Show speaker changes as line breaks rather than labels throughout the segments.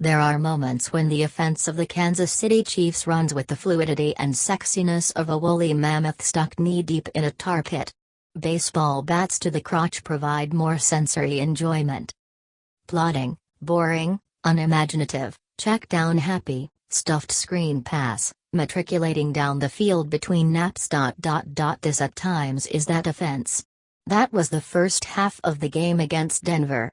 There are moments when the offense of the Kansas City Chiefs runs with the fluidity and sexiness of a woolly mammoth stuck knee-deep in a tar pit. Baseball bats to the crotch provide more sensory enjoyment. Plodding, boring, unimaginative, check down happy, stuffed screen pass, matriculating down the field between naps. This at times is that offense. That was the first half of the game against Denver.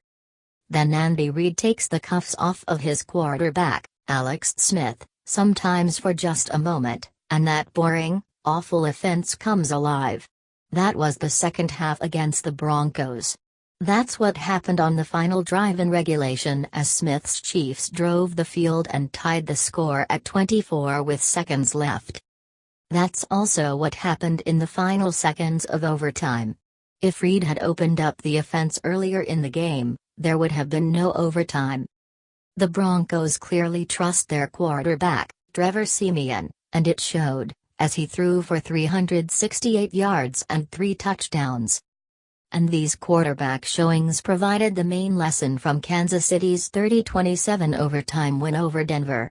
Then Andy Reid takes the cuffs off of his quarterback, Alex Smith, sometimes for just a moment, and that boring, awful offense comes alive. That was the second half against the Broncos. That's what happened on the final drive in regulation as Smith's Chiefs drove the field and tied the score at 24 with seconds left. That's also what happened in the final seconds of overtime. If Reid had opened up the offense earlier in the game, there would have been no overtime. The Broncos clearly trust their quarterback, Trevor Siemian, and it showed, as he threw for 368 yards and 3 touchdowns. And these quarterback showings provided the main lesson from Kansas City's 30-27 overtime win over Denver.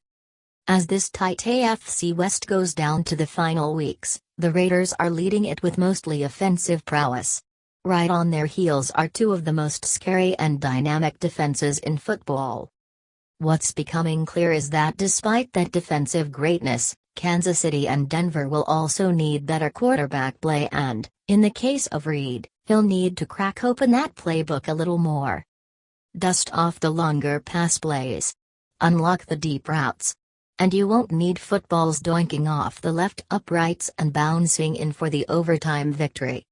As this tight AFC West goes down to the final weeks, the Raiders are leading it with mostly offensive prowess. Right on their heels are two of the most scary and dynamic defenses in football. What's becoming clear is that despite that defensive greatness, Kansas City and Denver will also need better quarterback play and, in the case of Reid, he'll need to crack open that playbook a little more. Dust off the longer pass plays. Unlock the deep routes. And you won't need footballs doinking off the left uprights and bouncing in for the overtime victory.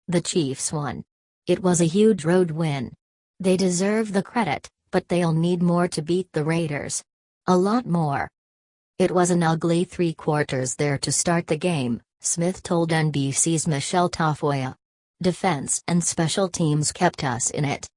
The Chiefs won. It was a huge road win. They deserve the credit, but they'll need more to beat the Raiders. A lot more. It was an ugly 3 quarters there to start the game, Smith told NBC's Michelle Tafoya. Defense and special teams kept us in it.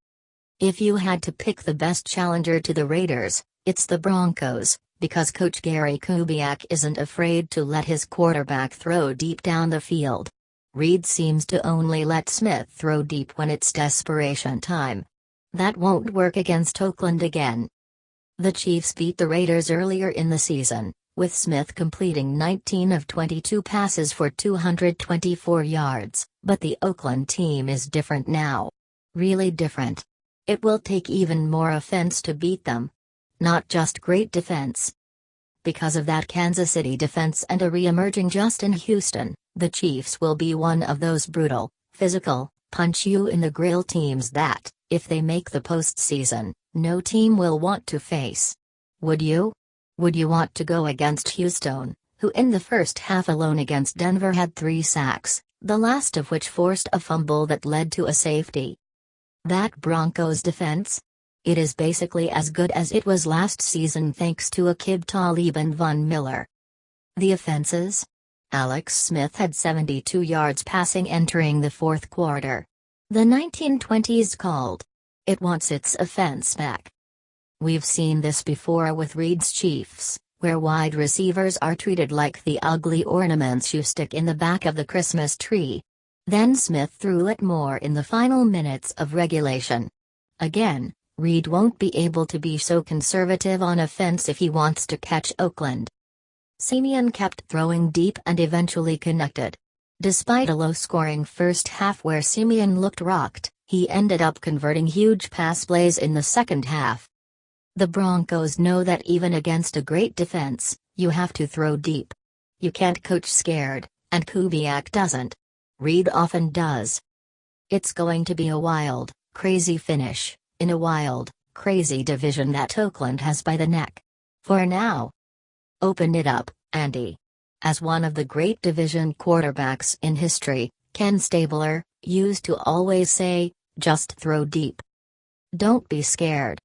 If you had to pick the best challenger to the Raiders, it's the Broncos, because Coach Gary Kubiak isn't afraid to let his quarterback throw deep down the field. Reid seems to only let Smith throw deep when it's desperation time. That won't work against Oakland again. The Chiefs beat the Raiders earlier in the season, with Smith completing 19 of 22 passes for 224 yards, but the Oakland team is different now. Really different. It will take even more offense to beat them. Not just great defense. Because of that Kansas City defense and a re-emerging Justin Houston, the Chiefs will be one of those brutal, physical, punch-you-in-the-grill teams that, if they make the postseason, no team will want to face. Would you? Would you want to go against Houston, who in the first half alone against Denver had 3 sacks, the last of which forced a fumble that led to a safety? That Broncos defense? It is basically as good as it was last season thanks to Aqib Talib and Von Miller. The offenses? Alex Smith had 72 yards passing entering the fourth quarter. The 1920s called. It wants its offense back. We've seen this before with Reid's Chiefs, where wide receivers are treated like the ugly ornaments you stick in the back of the Christmas tree. Then Smith threw it more in the final minutes of regulation. Again, Reid won't be able to be so conservative on offense if he wants to catch Oakland. Siemian kept throwing deep and eventually connected. Despite a low-scoring first half where Siemian looked rocked, he ended up converting huge pass plays in the second half. The Broncos know that even against a great defense, you have to throw deep. You can't coach scared, and Kubiak doesn't. Reid often does. It's going to be a wild, crazy finish, in a wild, crazy division that Oakland has by the neck. For now. Open it up, Andy. As one of the great division quarterbacks in history, Ken Stabler used to always say, just throw deep. Don't be scared.